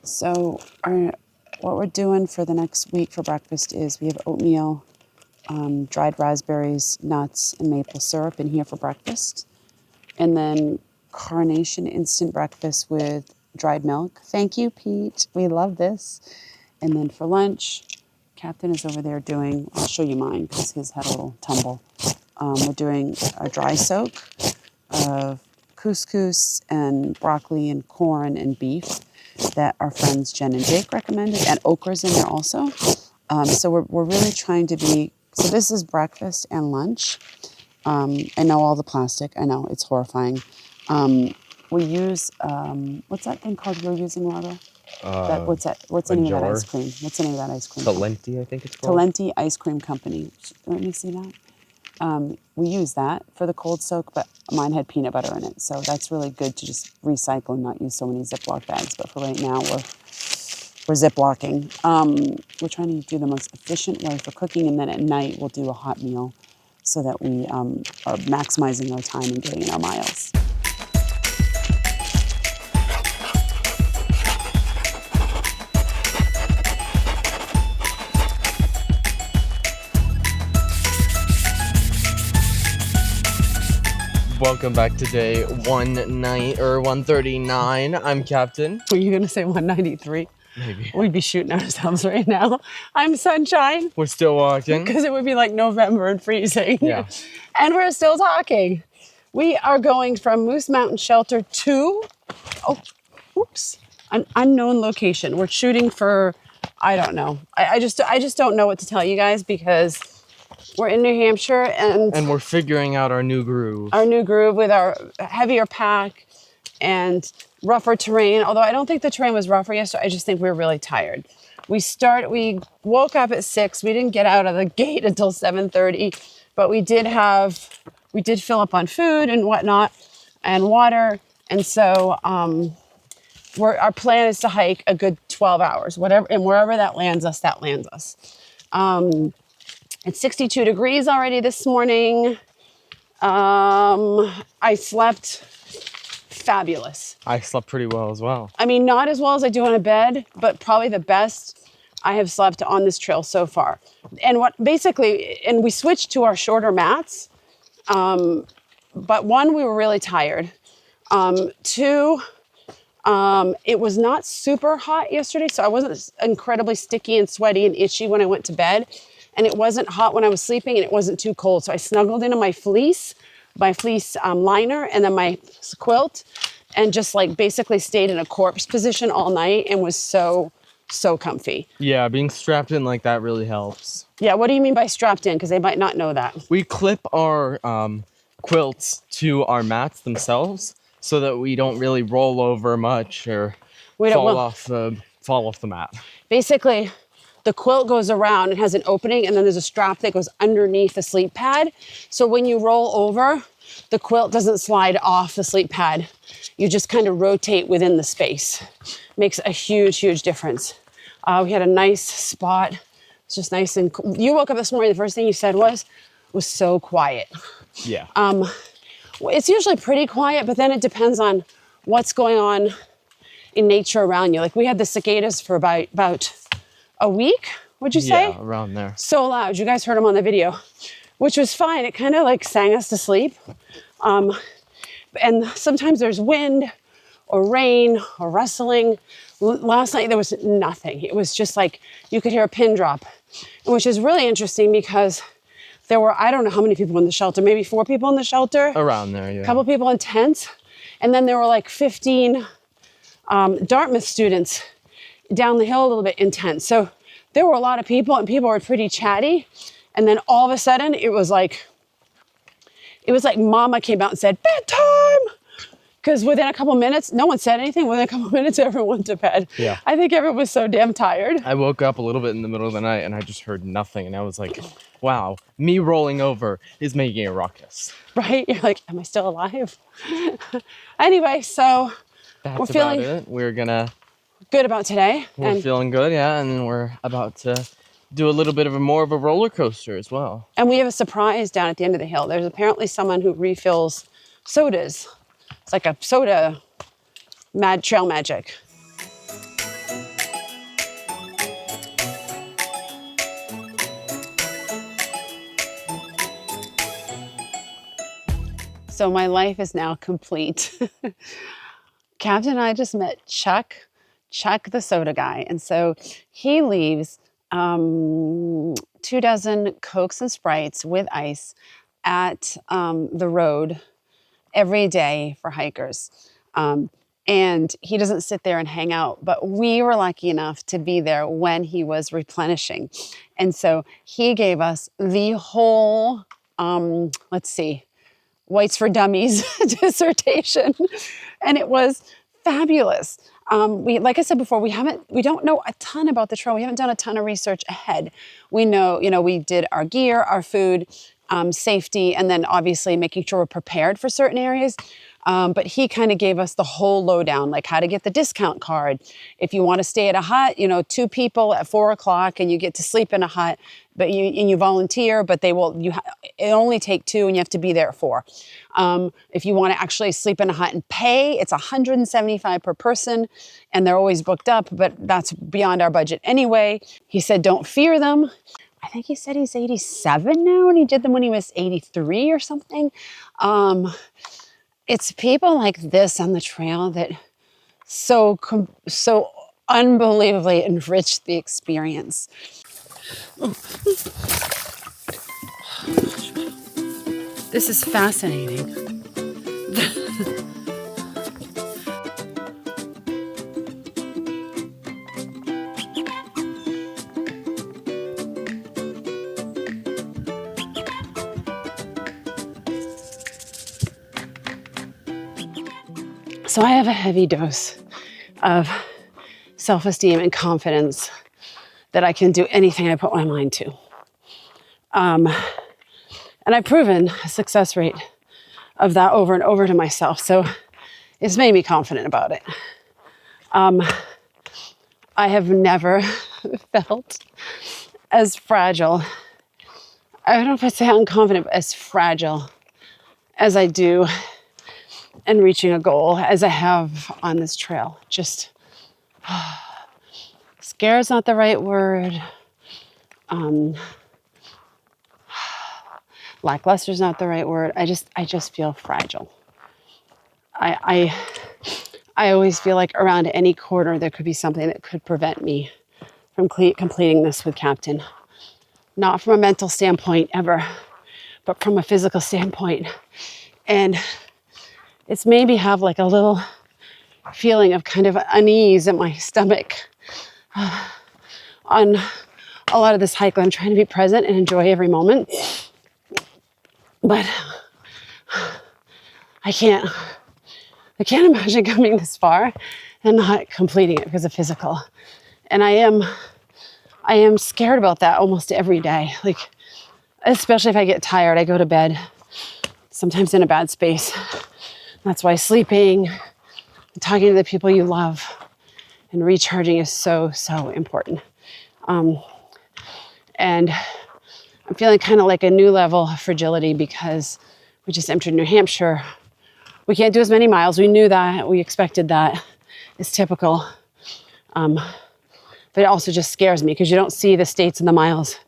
So what we're doing for the next week for breakfast is we have oatmeal, dried raspberries, nuts, and maple syrup in here for breakfast. And then carnation instant breakfast with dried milk. Thank you, Pete. We love this. And then for lunch, Captain is over there doing, I'll show you mine because his had a little tumble. We're doing a dry soak of couscous and broccoli and corn and beef that our friends Jen and Jake recommended, and okra's in there also. So we're really trying to be, so this is breakfast and lunch. I know all the plastic, I know, it's horrifying. We use, what's that thing called you're using, Largo? What's the name of that ice cream? What's the name of that ice cream? Talenti, I think it's called. Talenti Ice Cream Company. Let me see that. We use that for the cold soak, but mine had peanut butter in it. So that's really good to just recycle and not use so many Ziploc bags. But for right now, we're Ziplocking. We're trying to do the most efficient way for cooking. And then at night, we'll do a hot meal so that we are maximizing our time and getting in our miles. Welcome back to day 139. I'm Captain. Were you going to say 193? Maybe. We'd be shooting ourselves right now. I'm Sunshine. We're still walking. Because it would be like November and freezing. Yeah. And we're still talking. We are going from Moose Mountain Shelter to, an unknown location. We're shooting for, I don't know. I just don't know what to tell you guys because we're in New Hampshire and we're figuring out our new groove. Our new groove with our heavier pack and rougher terrain. Although I don't think the terrain was rougher yesterday. I just think we were really tired. We woke up at 6. We didn't get out of the gate until 7:30, but we did fill up on food and whatnot and water. And so our plan is to hike a good 12 hours, wherever that lands us, that lands us. It's 62 degrees already this morning. I slept fabulous. I slept pretty well as well. I mean, not as well as I do on a bed, but probably the best I have slept on this trail so far. And we switched to our shorter mats. But one, we were really tired. Two, it was not super hot yesterday, so I wasn't incredibly sticky and sweaty and itchy when I went to bed. And it wasn't hot when I was sleeping, and it wasn't too cold. So I snuggled into my fleece liner, and then my quilt, and just like basically stayed in a corpse position all night and was so comfy. Yeah, being strapped in like that really helps. Yeah, what do you mean by strapped in? Because they might not know that. We clip our quilts to our mats themselves so that we don't really roll over much or fall off the mat. Basically, the quilt goes around and has an opening, and then there's a strap that goes underneath the sleep pad. So when you roll over, the quilt doesn't slide off the sleep pad. You just kind of rotate within the space. Makes a huge, huge difference. We had a nice spot. It's just nice and cool. You woke up this morning, the first thing you said was so quiet. Yeah. It's usually pretty quiet, but then it depends on what's going on in nature around you. Like we had the cicadas for about a week, would you say? Yeah, around there. So loud. You guys heard them on the video, which was fine. It kind of like sang us to sleep. And sometimes there's wind or rain or rustling. Last night there was nothing. It was just like you could hear a pin drop, which is really interesting because there were, I don't know how many people in the shelter, maybe 4 people in the shelter. Around there, yeah. A couple people in tents. And then there were like 15 Dartmouth students down the hill a little bit in tents. So there were a lot of people and people were pretty chatty. And then all of a sudden it was like mama came out and said, bedtime. Because within a couple minutes, no one said anything. Within a couple minutes, everyone went to bed. Yeah. I think everyone was so damn tired. I woke up a little bit in the middle of the night and I just heard nothing. And I was like, wow, me rolling over is making a ruckus. Right? You're like, am I still alive? Anyway, so we're feeling it. We're gonna good about today. We're feeling good, yeah. And then we're about to do a little bit of more of a roller coaster as well. And we have a surprise down at the end of the hill. There's apparently someone who refills sodas. It's like a soda trail magic. So my life is now complete. Captain and I just met Chuck the soda guy. And so he leaves 2 dozen Cokes and Sprites with ice at the road every day for hikers. And he doesn't sit there and hang out, but we were lucky enough to be there when he was replenishing. And so he gave us the whole, Whites for Dummies dissertation. And it was fabulous. Like I said before, we don't know a ton about the trail. We haven't done a ton of research ahead. We know, we did our gear, our food, safety, and then obviously making sure we're prepared for certain areas. But he kind of gave us the whole lowdown, like how to get the discount card. If you want to stay at a hut, 2 people at 4 o'clock and you get to sleep in a hut, but you volunteer, but it only take 2 and you have to be there at 4. If you want to actually sleep in a hut and pay, it's $175 per person, and they're always booked up, but that's beyond our budget anyway. He said, don't fear them. I think he said he's 87 now, and he did them when he was 83 or something. It's people like this on the trail that so unbelievably enriched the experience. This is fascinating. So I have a heavy dose of self-esteem and confidence that I can do anything I put my mind to. And I've proven a success rate of that over and over to myself. So it's made me confident about it. I have never felt as fragile. I don't know if I'd say unconfident, but as fragile as I do in reaching a goal as I have on this trail. Just scared is not the right word. Lackluster is not the right word. I just feel fragile. I always feel like around any corner there could be something that could prevent me from completing this with Captain. Not from a mental standpoint ever, but from a physical standpoint. And it's made me have like a little feeling of kind of unease in my stomach on a lot of this hike. I'm trying to be present and enjoy every moment. But I can't imagine coming this far and not completing it because of physical. And I am scared about that almost every day. Like, especially if I get tired, I go to bed sometimes in a bad space. That's why sleeping, talking to the people you love, and recharging is so, so important. And I'm feeling kind of like a new level of fragility because we just entered New Hampshire. We can't do as many miles. We knew that. We expected that. It's typical. But it also just scares me because you don't see the states and the miles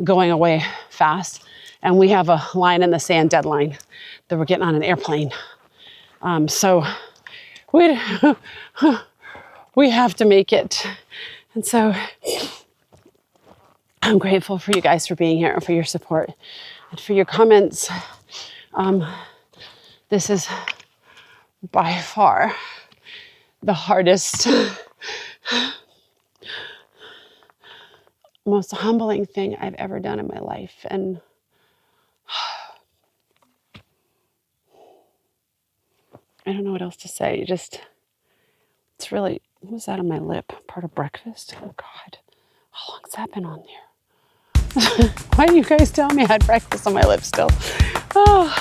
going away fast. And we have a line in the sand deadline that we're getting on an airplane. So we have to make it. And so I'm grateful for you guys for being here and for your support and for your comments. This is by far the hardest, most humbling thing I've ever done in my life. And I don't know what else to say. It's really, what was that on my lip? Part of breakfast? Oh God, how long's that been on there? Why do you guys tell me I had breakfast on my lips still? Oh.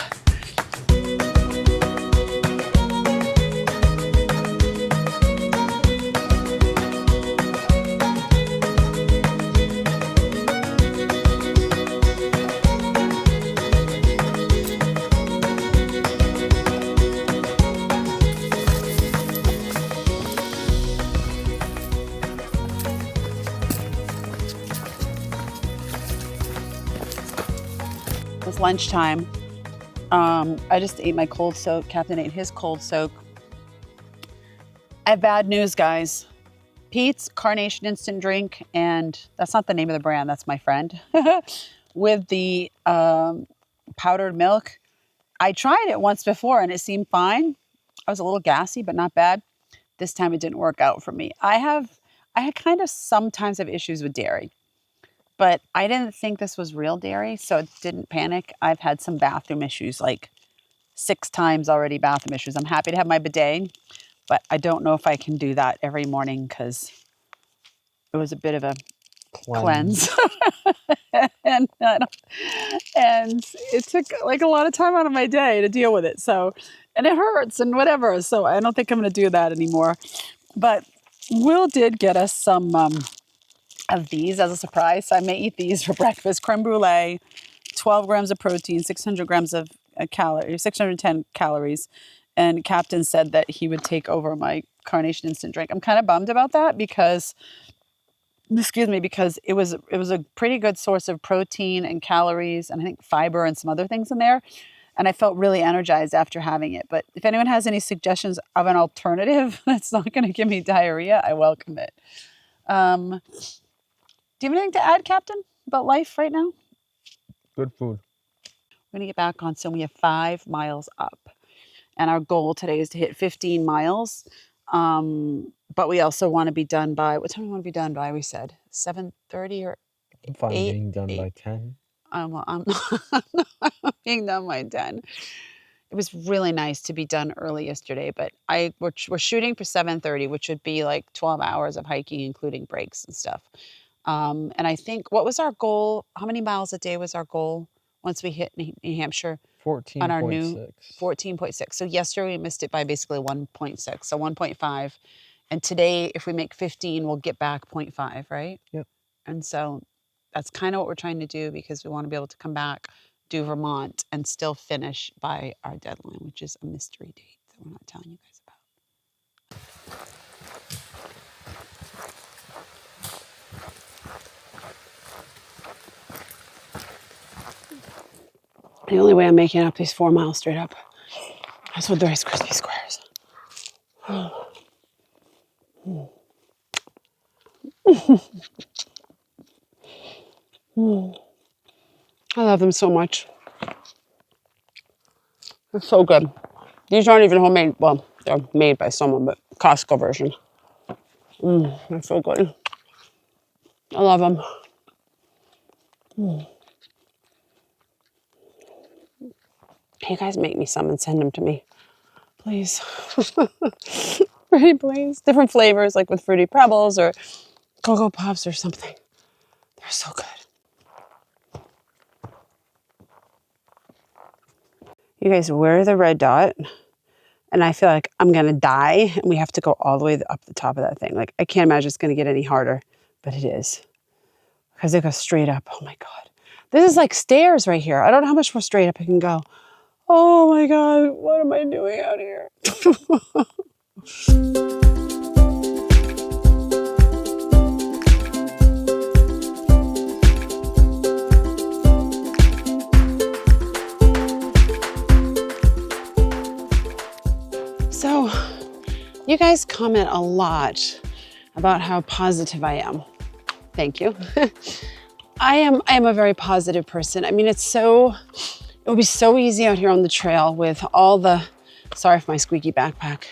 It's lunchtime. I just ate my cold soak. Captain ate his cold soak. I have bad news, guys. Pete's Carnation Instant Drink, and that's not the name of the brand, that's my friend, with the powdered milk. I tried it once before and it seemed fine. I was a little gassy, but not bad. This time it didn't work out for me. I kind of sometimes have issues with dairy, but I didn't think this was real dairy, so it didn't panic. I've had some bathroom issues, like 6 times already bathroom issues. I'm happy to have my bidet, but I don't know if I can do that every morning because it was a bit of a cleanse. and it took like a lot of time out of my day to deal with it. So, and it hurts and whatever. So I don't think I'm going to do that anymore. But Will did get us some of these as a surprise. So I may eat these for breakfast. Creme brulee, 12 grams of protein, 600 grams of calories, 610 calories. And Captain said that he would take over my Carnation Instant Drink. I'm kind of bummed about that because it was a pretty good source of protein and calories and I think fiber and some other things in there. And I felt really energized after having it. But if anyone has any suggestions of an alternative that's not going to give me diarrhea, I welcome it. Do you have anything to add, Captain, about life right now? Good food. We're going to get back on. So we have 5 miles up. And our goal today is to hit 15 miles. But we also want to be done by, what time do we want to be done by? We said 7:30 or I'm fine 8, being done by 10. Well, I'm not being done by 10. It was really nice to be done early yesterday, but we're shooting for 7:30, which would be like 12 hours of hiking, including breaks and stuff. And I think, what was our goal? How many miles a day was our goal once we hit New Hampshire? 14.6. On our new 14.6. So yesterday we missed it by basically 1.6, so 1.5. And today, if we make 15, we'll get back 0.5, right? Yep. And so that's kind of what we're trying to do because we want to be able to come back, do Vermont, and still finish by our deadline, which is a mystery date that we're not telling you guys about. The only way I'm making up these 4 miles straight up is with the Rice Krispie squares. I love them so much. They're so good. These aren't even homemade. Well, they're made by someone, but Costco version. They're so good. I love them. Hey, you guys make me some and send them to me, please. Pretty please. Different flavors, like with Fruity Pebbles or Cocoa Puffs or something. They're so good. You guys, wear the red dot, and I feel like I'm gonna die, and we have to go all the way up the top of that thing. Like, I can't imagine it's gonna get any harder, but it is. Because it goes straight up. Oh my God. This is like stairs right here. I don't know how much more straight up I can go. Oh my God, what am I doing out here? So, you guys comment a lot about how positive I am. Thank you. I am a very positive person. I mean, it would be so easy out here on the trail with all the, sorry for my squeaky backpack,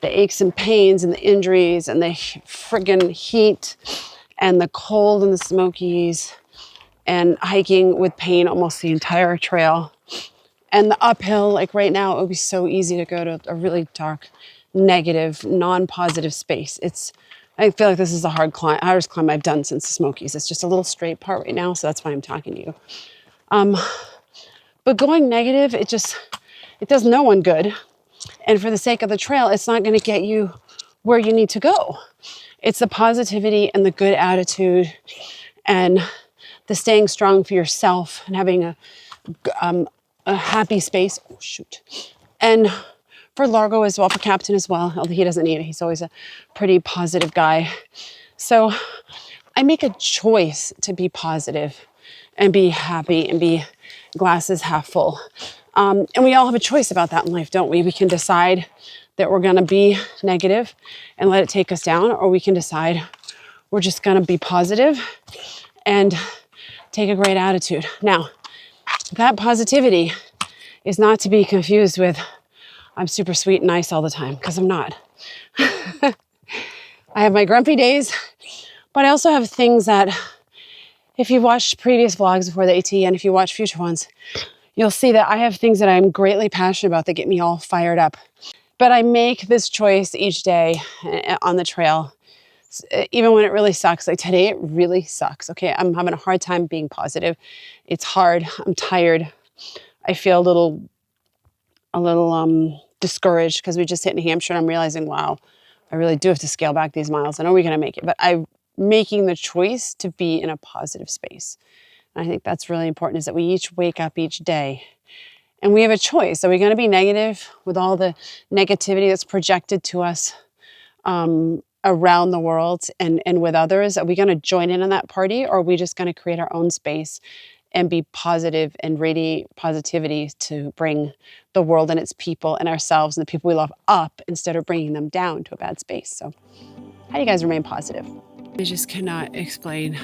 the aches and pains and the injuries and the friggin' heat and the cold and the Smokies and hiking with pain almost the entire trail. And the uphill, like right now, it would be so easy to go to a really dark, negative, non-positive space. I feel like this is the hardest climb I've done since the Smokies. It's just a little straight part right now, so that's why I'm talking to you. But going negative, it does no one good. And for the sake of the trail, it's not going to get you where you need to go. It's the positivity and the good attitude and the staying strong for yourself and having a happy space. Oh, shoot. And for Largo as well, for Captain as well, although he doesn't need it. He's always a pretty positive guy. So I make a choice to be positive and be happy and be glasses half full. And we all have a choice about that in life, don't we? We can decide that we're going to be negative and let it take us down, or we can decide we're just going to be positive and take a great attitude. Now, that positivity is not to be confused with I'm super sweet and nice all the time, because I'm not. I have my grumpy days, but I also have things that, if you've watched previous vlogs before the AT and if you watch future ones, you'll see that I have things that I'm greatly passionate about that get me all fired up. But I make this choice each day on the trail, even when it really sucks. Like today, it really sucks. Okay, I'm having a hard time being positive. It's hard. I'm tired. I feel a little discouraged because we just hit New Hampshire and I'm realizing, wow, I really do have to scale back these miles. I know we're going to make it, but I'm making the choice to be in a positive space. And I think that's really important, is that we each wake up each day and we have a choice. Are we going to be negative with all the negativity that's projected to us around the world and with others? Are we going to join in on that party, or are we just going to create our own space and be positive and radiate positivity to bring the world and its people and ourselves and the people we love up instead of bringing them down to a bad space? So how do you guys remain positive? I just cannot explain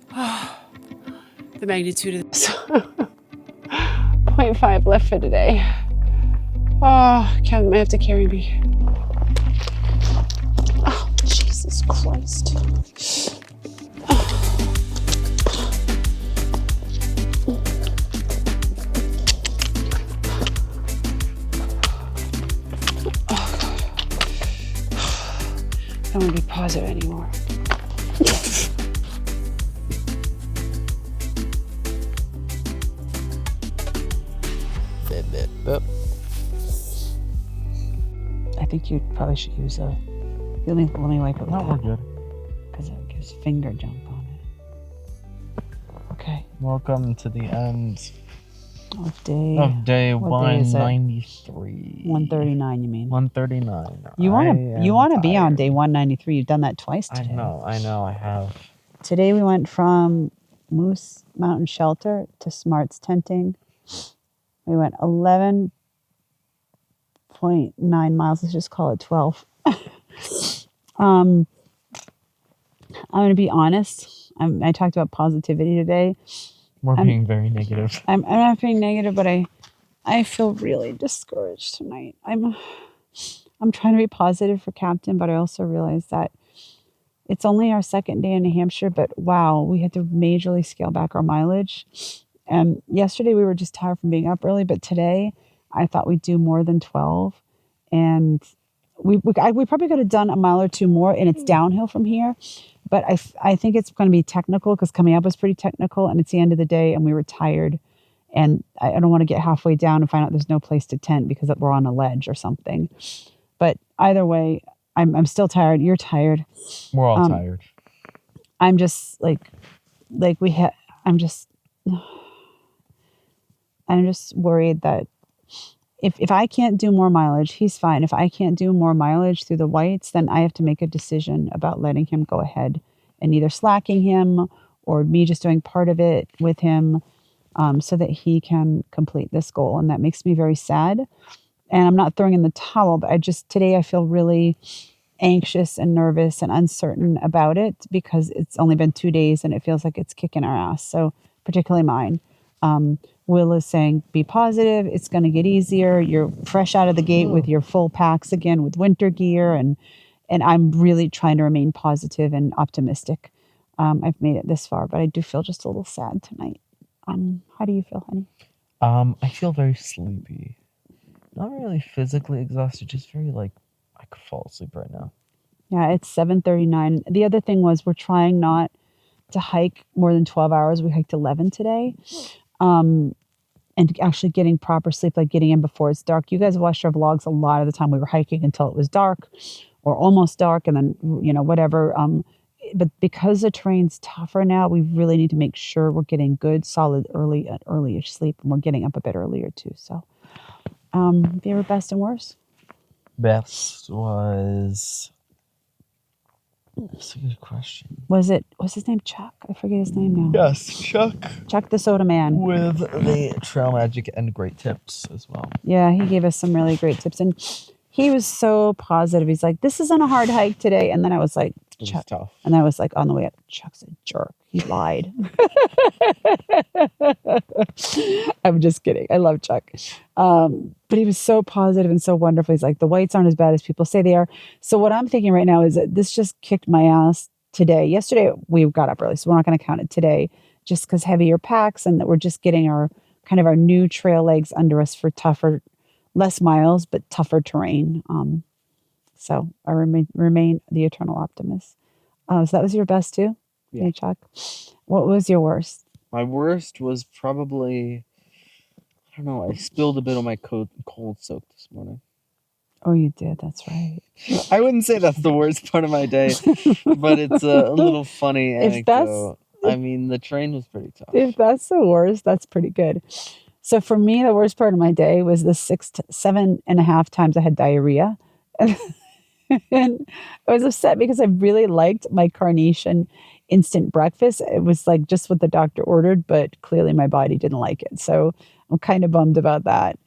the magnitude of this. 0.5 left for today. Oh, Kevin might have to carry me. Oh, Jesus Christ. I don't want to be positive anymore. I think you probably should use a. Let me wipe it with No, that. we're good. Because it gives finger jump on it. Okay. Welcome to the end Of day. of day What day is it? 193. 139, you mean? 139. You want to be on day 193. You've done that twice today. I know, I have. Today we went from Moose Mountain Shelter to Smart's Tenting. We went 11.9 miles. Let's just call it 12. I'm going to be honest. I talked about positivity today. We're being very negative. I'm not being negative, but I feel really discouraged tonight. I'm trying to be positive for Captain, but I also realize that it's only our second day in New Hampshire, but wow, we had to majorly scale back our mileage. And yesterday we were just tired from being up early, but today I thought we'd do more than 12. And we probably could have done a mile or two more, and it's downhill from here. But I think it's going to be technical, because coming up was pretty technical, and it's the end of the day and we were tired. And I don't want to get halfway down and find out there's no place to tent because we're on a ledge or something. But either way, I'm still tired. You're tired. We're all tired. I'm just I'm just worried that if I can't do more mileage, he's fine. If I can't do more mileage through the whites, then I have to make a decision about letting him go ahead and either slacking him or me just doing part of it with him, so that he can complete this goal. And that makes me very sad. And I'm not throwing in the towel, but today I feel really anxious and nervous and uncertain about it, because it's only been 2 days and it feels like it's kicking our ass. So particularly mine. Will is saying, be positive. It's going to get easier. You're fresh out of the gate with your full packs again with winter gear. And I'm really trying to remain positive and optimistic. I've made it this far, but I do feel just a little sad tonight. How do you feel, honey? I feel very sleepy. Not really physically exhausted, just very I could fall asleep right now. Yeah, it's 7:39. The other thing was, we're trying not to hike more than 12 hours. We hiked 11 today. And actually getting proper sleep, like getting in before it's dark. You guys watched our vlogs. A lot of the time we were hiking until it was dark or almost dark, and then, whatever. But because the terrain's tougher now, we really need to make sure we're getting good, solid, early-ish sleep, and we're getting up a bit earlier too. So, favorite best and worst? Best was That's a good question. Was his name Chuck? I forget his name now. Yes, Chuck. Chuck the Soda Man. With the trail magic and great tips as well. Yeah, he gave us some really great tips. And he was so positive. He's like, this isn't a hard hike today. And then I was like, Chuck. It was tough. And I was like, on the way up, Chuck's a jerk. He lied. I'm just kidding. I love Chuck. But he was so positive and so wonderful. He's like, the whites aren't as bad as people say they are. So what I'm thinking right now is that this just kicked my ass today. Yesterday, we got up early, so we're not going to count it today just because heavier packs and that we're just getting our new trail legs under us for tougher, less miles, but tougher terrain. So I remain the eternal optimist. So that was your best too? Yeah. Hey, Chuck. What was your worst? My worst was probably, I don't know, I spilled a bit on my cold soak this morning. Oh, you did. That's right. I wouldn't say that's the worst part of my day, but it's a little funny anecdote. I mean, the train was pretty tough. If that's the worst, that's pretty good. So for me, the worst part of my day was the 7.5 times I had diarrhea. And I was upset because I really liked my Carnation instant breakfast. It was like just what the doctor ordered, but clearly my body didn't like it. So I'm kind of bummed about that.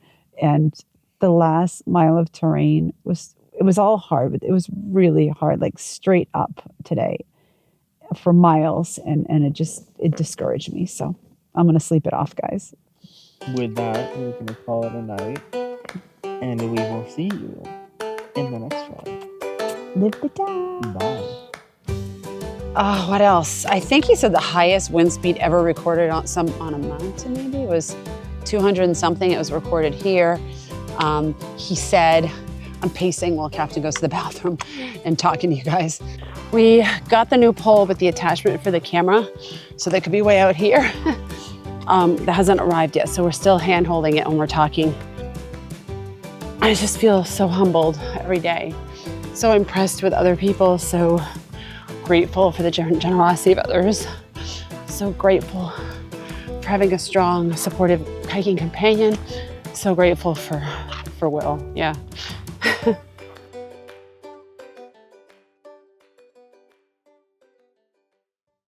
And the last mile of terrain was all hard, but it was really hard, like straight up today for miles. And it discouraged me. So I'm going to sleep it off, guys. With that, we're going to call it a night. And we will see you in the next one. Live the day. Bye. Oh, what else? I think he said the highest wind speed ever recorded on a mountain, maybe. It was 200 and something. It was recorded here. He said, I'm pacing while Captain goes to the bathroom and talking to you guys. We got the new pole with the attachment for the camera, so they could be way out here. That hasn't arrived yet, so we're still hand-holding it when we're talking. I just feel so humbled every day. So impressed with other people, so grateful for the generosity of others. So grateful for having a strong, supportive hiking companion. So grateful for Will, yeah.